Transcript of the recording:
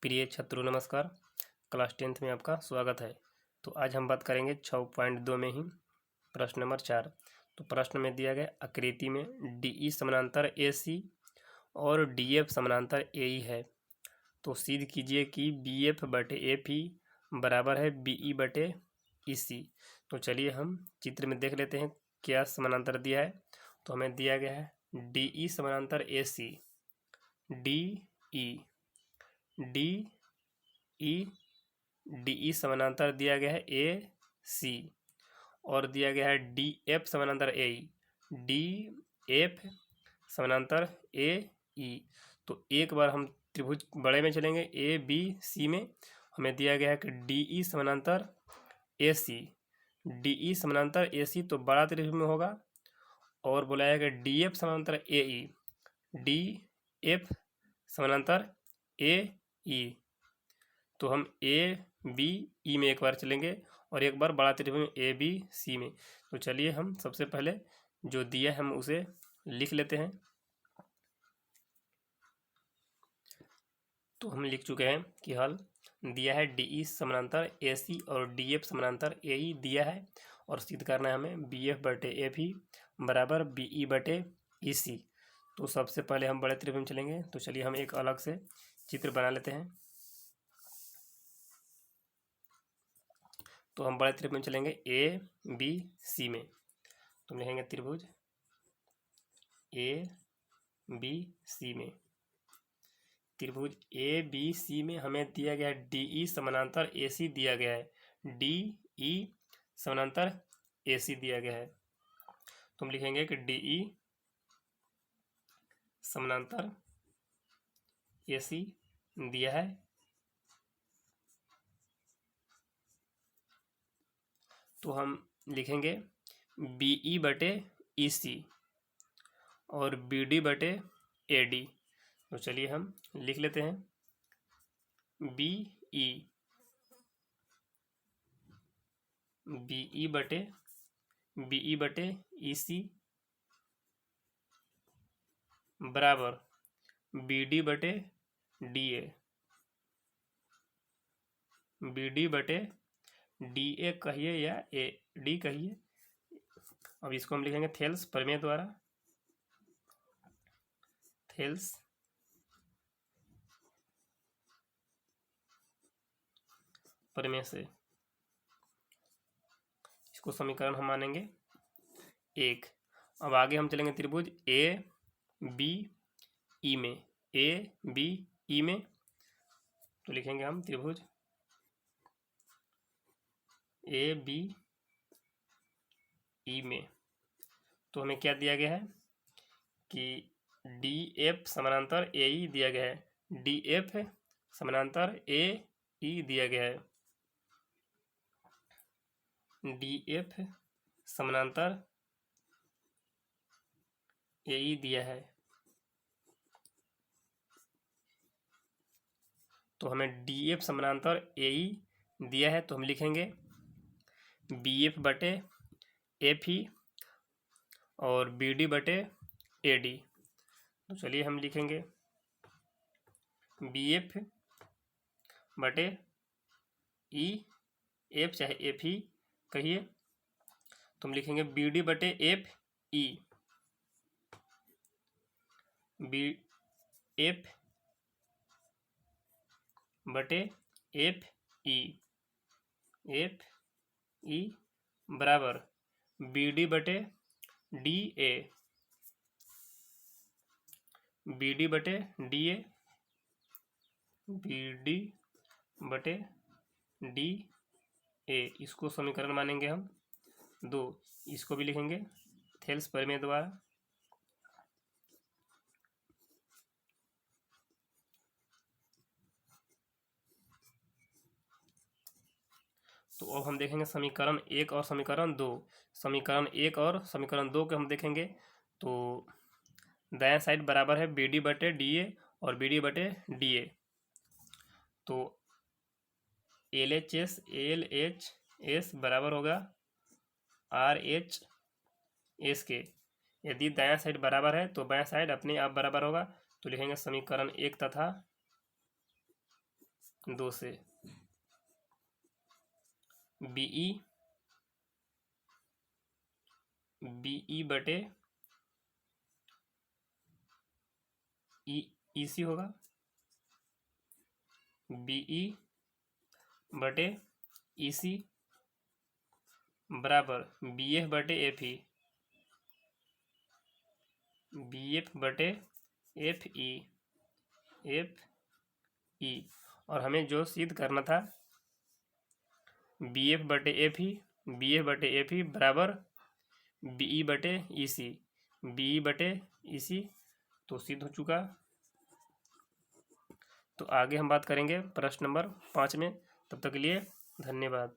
प्रिय छात्रों नमस्कार। क्लास 10th में आपका स्वागत है। तो आज हम बात करेंगे 6.2 में ही प्रश्न नंबर 4। तो प्रश्न में दिया गया आकृति में DE समानांतर AC और DF समानांतर AE है। तो सिद्ध कीजिए कि BF बटे AP बराबर है BE बटे EC। तो चलिए हम चित्र में देख लेते हैं क्या समानांतर दिया है। तो हमें दिया गया है DE समानांतर AC, DE DE समानांतर दिया गया है AC और दिया गया है DF समानांतर AE, DF समानांतर AE। तो एक बार हम त्रिभुज बड़े में चलेंगे ABC में। हमें दिया गया है कि DE समानांतर AC, DE समानांतर AC तो बड़ा त्रिभुज में होगा। और बोला है कि DF समानांतर AE, DF समानांतर AE। तो हम ABE में एक बार चलेंगे और एक बार बड़ा त्रिभुज ABC में। तो चलिए हम सबसे पहले जो दिया है हम उसे लिख लेते हैं। तो हम लिख चुके हैं कि हल दिया है DE समानांतर AC और DF समानांतर AE दिया है और सिद्ध करना है हमें BF बटे AP बराबर BE बटे EC। तो सबसे पहले हम बड़े त्रिभुज में चलेंगे। तो चलिए हम एक अलग से चित्र बना लेते हैं। तो हम बड़े त्रिभुज में चलेंगे ABC में। तो हम लिखेंगे त्रिभुज ABC में। त्रिभुज ABC में हमें दिया गया है DE समानांतर AC दिया गया है, DE समानांतर AC दिया गया है। तो हम लिखेंगे कि DE समानांतर AC दिया है तो हम लिखेंगे BE बटे EC और BD बटे AD। तो चलिए हम लिख लेते हैं BE बटे EC बराबर BD बटे DA, BD बटे DA कहिए या AD कहिए। अब इसको हम लिखेंगे थेल्स प्रमेय द्वारा, थेल्स प्रमेय से इसको समीकरण हम मानेंगे 1। अब आगे हम चलेंगे त्रिभुज ABE में, ABE में। तो लिखेंगे हम त्रिभुज ABE में। तो हमें क्या दिया गया है कि DF समानांतर AE दिया गया है, DF समानांतर AE दिया गया है, DF समानांतर AE दिया है। तो हमें DF समानांतर AE दिया है तो हम लिखेंगे BF बटे FE और BD बटे AD। तो चलिए हम लिखेंगे BF बटे EF चाहे FE कहिए। तो हम लिखेंगे BD बटे FE, BF बटे FE, FE बराबर BD बटे DA, BD बटे DA, BD बटे DA। इसको समीकरण मानेंगे हम 2। इसको भी लिखेंगे थेल्स प्रमेय द्वारा। तो अब हम देखेंगे समीकरण 1 और समीकरण 2। समीकरण 1 और समीकरण 2 के हम देखेंगे तो दायां साइड बराबर है BD बटे DA और BD बटे DA। तो LHS बराबर होगा RHS के। यदि दायां साइड बराबर है तो बायां साइड अपने आप बराबर होगा। तो लिखेंगे समीकरण 1 तथा 2 से बीई बटे ईसी होगा, बीई बटे ईसी बराबर बीएफ बटे एफई, बीएफ बटे एफ ई। और हमें जो सिद्ध करना था बीएफ बटे एफ ई बराबर बीई बटे ईसी, तो सिद्ध हो चुका। तो आगे हम बात करेंगे प्रश्न नंबर 5 में। तब तक के लिए धन्यवाद।